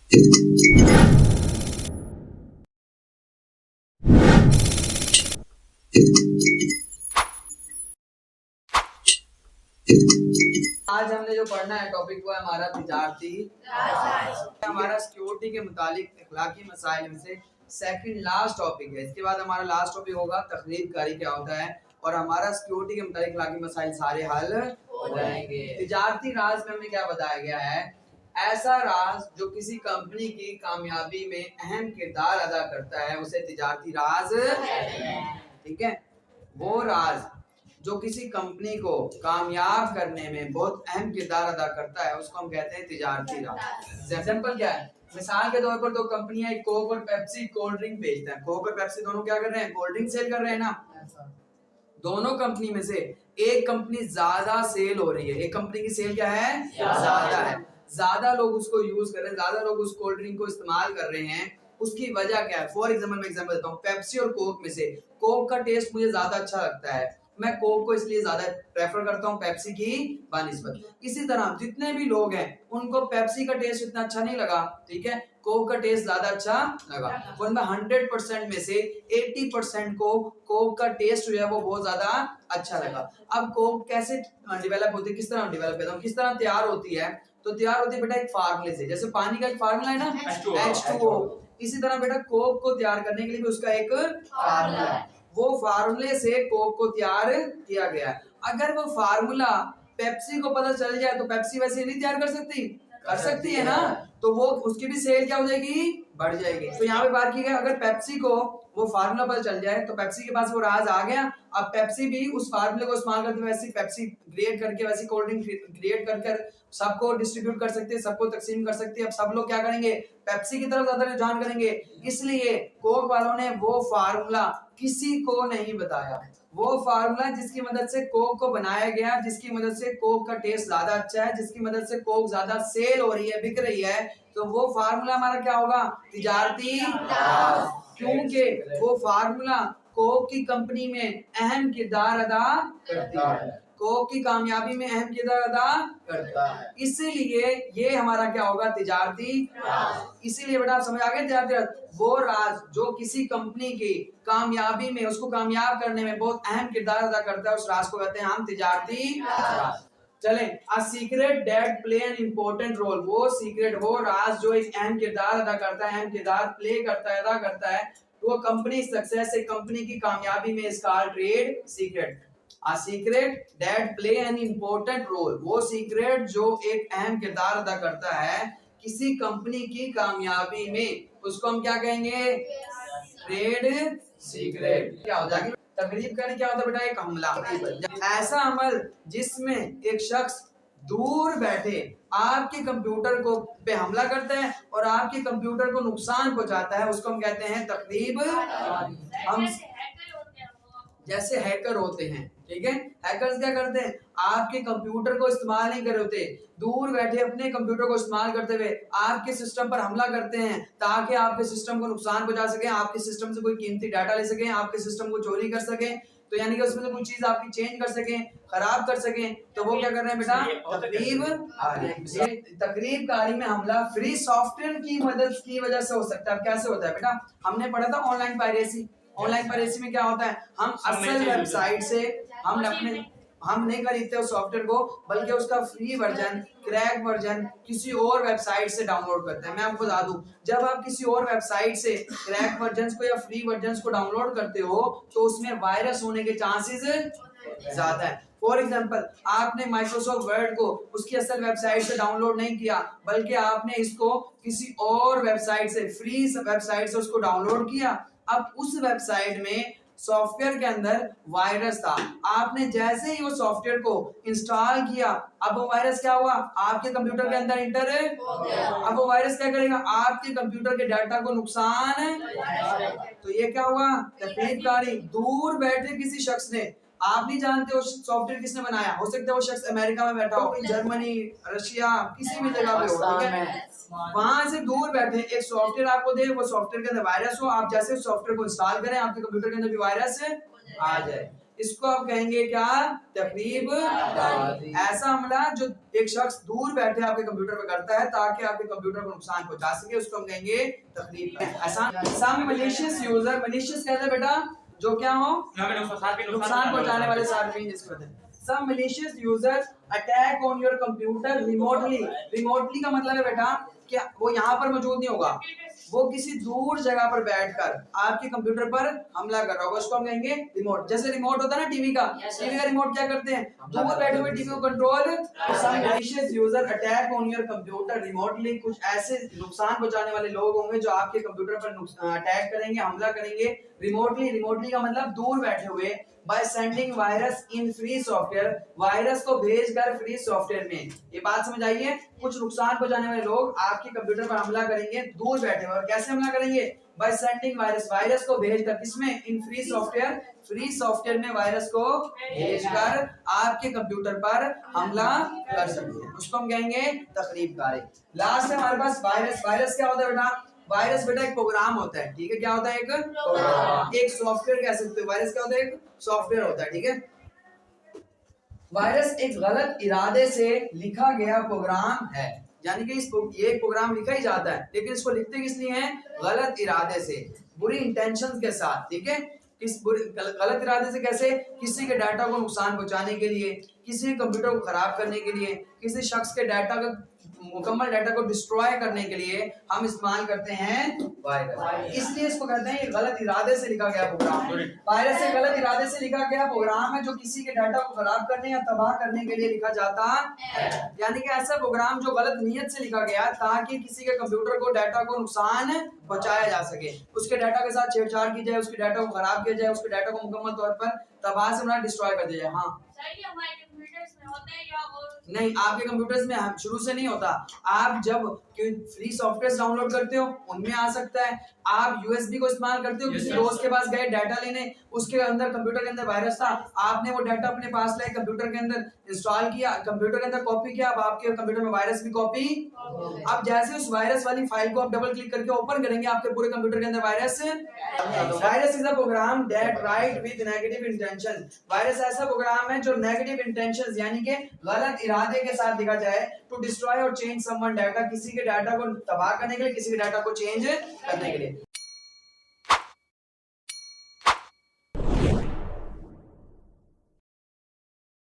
आज हमने जो पढ़ना है टॉपिक वो है हमारा तिजारती हमारा सिक्योरिटी के मुतालिक अखलाकी मसाइल में से सेकंड लास्ट टॉपिक है। इसके बाद हमारा लास्ट टॉपिक होगा तखरीबकारी क्या होता है, और हमारा सिक्योरिटी के मुतालिक अखलाकी मसाइल सारे हल हो जाएंगे। तिजारती राज में हमें क्या बताया गया है, ऐसा राज जो किसी कंपनी की कामयाबी में अहम किरदार अदा करता है उसे तिजारती राज, ठीक है। वो राज जो किसी कंपनी को कामयाब करने में बहुत अहम किरदार अदा करता है उसको हम कहते हैं तिजारती राज। एग्जाम्पल क्या है, मिसाल के तौर पर दो कंपनियां कोक और पेप्सी कोल्ड ड्रिंक बेचते हैं। कोक और पेप्सी दोनों क्या कर रहे हैं, कोल्ड ड्रिंक सेल कर रहे हैं ना। दोनों कंपनी में से एक कंपनी ज्यादा सेल हो रही है, एक कंपनी की सेल क्या है, ज्यादा है, ज्यादा लोग उसको यूज कर रहे हैं, ज्यादा लोग उस कोल्ड ड्रिंक को इस्तेमाल कर रहे हैं। उसकी वजह क्या है, फॉर एग्जाम्पल मैं एग्जाम्पल देता हूँ, पेप्सी और कोक में से कोक का टेस्ट मुझे ज्यादा अच्छा लगता है, मैं कोक को इसलिए ज्यादा प्रेफर करता हूँ पेप्सी की बानिस्बत। इसी तरह जितने भी लोग हैं उनको पेप्सी का टेस्ट इतना अच्छा नहीं लगा, ठीक है, कोक का टेस्ट ज्यादा अच्छा लगा। उनमें 100% में से 80% को कोक का टेस्ट जो है वो बहुत ज्यादा अच्छा लगा। अब कोक कैसे डेवलप होती है, किस तरह डेवलप होता है, किस तरह तैयार होती है, तो तैयार होती है बेटा एक फार्मूले से। जैसे पानी का एक फार्मूला है ना H2O, इसी तरह बेटा कोक को तैयार करने के लिए भी उसका एक फार्मूला है, वो फार्मूले से कोक को तैयार किया गया है। अगर वो फार्मूला पेप्सी को पता चल जाए तो पेप्सी वैसे नहीं तैयार कर सकती, कर सकती है ना, तो वो उसकी भी सेल क्या हो जाएगी, बढ़ जाएगी। तो यहाँ पे बात की गई, अगर पेप्सी को वो फार्मूला पता चल जाए तो पेप्सी के पास वो राज आ गया। अब पेप्सी भी उस फार्मूले को इस्तेमाल करते हुए वैसी पेप्सी क्रिएट करके, वैसी कोल्ड ड्रिंक क्रिएट कर सबको डिस्ट्रीब्यूट कर सकते हैं, सबको तकसीम कर सकते हैं। अब सब लोग क्या करेंगे, पेप्सी की तरफ ज्यादा रुझान करेंगे, इसलिए कोक वालों ने वो फार्मूला किसी को नहीं बताया। वो फार्मूला जिसकी मदद से कोक को बनाया गया, जिसकी मदद से कोक का टेस्ट ज्यादा अच्छा है, जिसकी मदद से कोक ज्यादा सेल हो रही है, बिक रही है, तो वो फार्मूला हमारा क्या होगा, तिजारती। क्योंकि वो फार्मूला कोक की कंपनी में अहम किरदार अदा करता है, कोक की कामयाबी में अहम किरदार अदा करता है, इसीलिए ये हमारा क्या होगा, तिजारती। इसीलिए बेटा आप समझ आ गए, तिजारती वो राज जो किसी कंपनी की कामयाबी में, उसको कामयाब करने में बहुत अहम किरदार अदा करता है, उस राज को कहते हैं हम तिजारती राज। चलें, a secret that play an important role, वो सीक्रेट, वो राज जो एक अहम किरदार अदा करता है, अहम किरदार प्ले करता है, अदा करता है तो कंपनी सक्सेस, एक कंपनी की कामयाबी में, इसका trade secret. A secret that play an important role, वो सीक्रेट जो एक अहम किरदार अदा करता है किसी कंपनी की कामयाबी में, उसको हम क्या कहेंगे, ट्रेड सीक्रेट। क्या होता है, तकरीब करने क्या होता है बेटा, एक हमला, ऐसा अमल जिसमें एक शख्स दूर बैठे आपके कंप्यूटर को पे हमला करता है और आपके कंप्यूटर को नुकसान पहुंचाता है, उसको हम कहते हैं तकरीब। हम जैसे हैकर होते हैं, ठीक है, हैकर्स क्या करते हैं, आपके कंप्यूटर को इस्तेमाल नहीं कर रहे होते, दूर बैठे अपने कंप्यूटर को इस्तेमाल करते हुए आपके सिस्टम पर हमला करते हैं ताकि आपके सिस्टम को नुकसान पहुंचा सके, आपके सिस्टम से कोई कीमती डाटा ले सके, आपके सिस्टम को चोरी कर सके, तो यानी कि उसमें से कोई चीज आपकी चेंज कर सके, खराब कर सके, तो वो क्या कर रहे हैं बेटा, तकरीबकारी में हमला फ्री सॉफ्टवेयर की मदद की वजह से हो सकता है। कैसे होता है बेटा, हमने पढ़ा था ऑनलाइन पायरेसी। ऑनलाइन पायरेसी में क्या होता है, हम असल वेबसाइट से हम नहीं खरीदते उस सॉफ्टवेयर को, बल्कि उसका फ्री वर्जन, क्रैक वर्जन किसी और वेबसाइट से डाउनलोड करते हैं। मैं आपको बता दूं, जब आप किसी और वेबसाइट से क्रैक वर्जन को या फ्री वर्जन को डाउनलोड करते हो तो उसमें वायरस होने के चांसेस ज्यादा है। फॉर एग्जाम्पल, आपने माइक्रोसॉफ्ट वर्ड को उसकी असल वेबसाइट से डाउनलोड नहीं किया, बल्कि आपने इसको किसी और वेबसाइट से, फ्री वेबसाइट से उसको डाउनलोड किया। अब उस वेबसाइट में सॉफ्टवेयर के अंदर वायरस था, आपने जैसे ही वो सॉफ्टवेयर को इंस्टॉल किया, अब वो वायरस क्या हुआ, आपके कंप्यूटर के अंदर इंटर है, अब वो वायरस क्या करेगा, आपके कंप्यूटर के डाटा को नुकसान। तो ये क्या हुआ, तकरीबकारी, दूर बैठे किसी शख्स ने, आप नहीं जानते वो सॉफ्टवेयर किसने बनाया, हो सकता है वो शख्स अमेरिका में बैठा हो, जर्मनी, रशिया, किसी भी जगह पे हो, ठीक है, वहां से दूर बैठे एक सॉफ्टवेयर आपको दे, वो सॉफ्टवेयर के अंदर वायरस हो, आप जैसे सॉफ्टवेयर को इंस्टॉल करें आपके कंप्यूटर के अंदर भी वायरस आ जाए। इसको आप कहेंगे क्या? तखरीब कारी। ऐसा हमला जो एक शख्स दूर बैठे आपके कंप्यूटर पे करता है ताकि आपके कंप्यूटर को नुकसान पहुंचा सके, उसको हम कहेंगे तखरीब कारी। ऐसा सम मलिशियस यूजर, मलिशियस कहते हैं बेटा जो क्या हो नुकसान पहुंचाने वाले सार्फिन जिसको कहते हैं। Some malicious users attack on your computer remotely. Remotely का मतलब है बेटा कि वो यहाँ पर मौजूद नहीं होगा, वो किसी दूर जगह पर बैठकर आपके कंप्यूटर पर हमला कर रहा होगा, उसको हम कहेंगे रिमोट। जैसे रिमोट होता है ना टीवी का, टीवी का रिमोट क्या करते हैं? दूर बैठे हुए टीवी को control. Some malicious user attack on your computer remotely. कुछ ऐसे नुकसान पहुंचाने वाले लोग होंगे जो आपके कंप्यूटर पर अटैक करेंगे, हमला करेंगे रिमोटली। रिमोटली का मतलब दूर बैठे हुए। By sending virus in free software, virus को भेजकर फ्री सॉफ्टवेयर में। ये बात समझ आई है? कुछ नुकसान पहुंचाने वाले लोग आपके कंप्यूटर पर हमला करेंगे दूर बैठे हुए। और कैसे हमला करेंगे? By sending virus, वायरस को भेजकर किसमें? In free software, free software में वायरस को भेजकर आपके कंप्यूटर पर हमला कर सकते हैं, उसको हम कहेंगे तखरीब कारी। लास्ट है हमारे पास वायरस। वायरस क्या होता है बेटा? वायरस बेटा एक प्रोग्राम होता है, ठीक है? क्या होता है? एक प्रोग्राम, एक सॉफ्टवेयर कह सकते हो। वायरस क्या होता है? एक सॉफ्टवेयर होता है, ठीक है? वायरस एक गलत इरादे से लिखा गया प्रोग्राम है, यानी कि ये प्रोग्राम लिखा ही जाता है लेकिन इसको लिखते किस लिए हैं? गलत इरादे से, बुरी इंटेंशन के साथ, ठीक है? गलत इरादे से कैसे? किसी के डाटा को नुकसान पहुंचाने के लिए, किसी कंप्यूटर को खराब करने के लिए, किसी शख्स के डाटा का मुकम्मल डाटा को डिस्ट्रॉय करने के लिए हम इस्तेमाल करते हैं वायरस। इसलिए इसको कहते हैं ये गलत इरादे से लिखा गया प्रोग्राम। वायरस एक गलत इरादे से लिखा गया प्रोग्राम है जो किसी के डाटा को खराब करने या तबाह करने के लिए लिखा जाता है, यानी कि ऐसा प्रोग्राम जो गलत नीयत से लिखा गया ताकि किसी के कंप्यूटर को डाटा को नुकसान पहुंचाया जा सके, उसके डाटा के साथ छेड़छाड़ की जाए, उसके डाटा को खराब किया जाए, उसके डाटा को मुकम्मल तौर पर तबाह से डिस्ट्रॉय कर दिया जाए। हाँ नहीं, आपके कंप्यूटर्स में शुरू से नहीं होता। आप जब फ्री सॉफ्टवेयर डाउनलोड करते हो उनमें आ सकता है। आप यूएसबी को इस्तेमाल करते हो, किसी दोस्त के पास गए डाटा लेने, उसके अंदर कंप्यूटर के अंदर वायरस था, आपने वो डाटा अपने पास लाए, कंप्यूटर के अंदर इंस्टॉल किया, कंप्यूटर के अंदर कॉपी किया, अब आपके कंप्यूटर में वायरस भी कॉपी। अब जैसे उस वायरस वाली फाइल को आप डबल क्लिक करके ओपन करेंगे, आपके पूरे कंप्यूटर के अंदर virus is a program that write with negative intention. Virus ऐसा प्रोग्राम है जो नेगेटिव इंटेंशंस यानी कि गलत इरादे के साथ लिखा जाए टू डिस्ट्रॉय और चेंज समवन डाटा, किसी के डाटा को तबाह करने के लिए, किसी के डाटा को चेंज करने के लिए।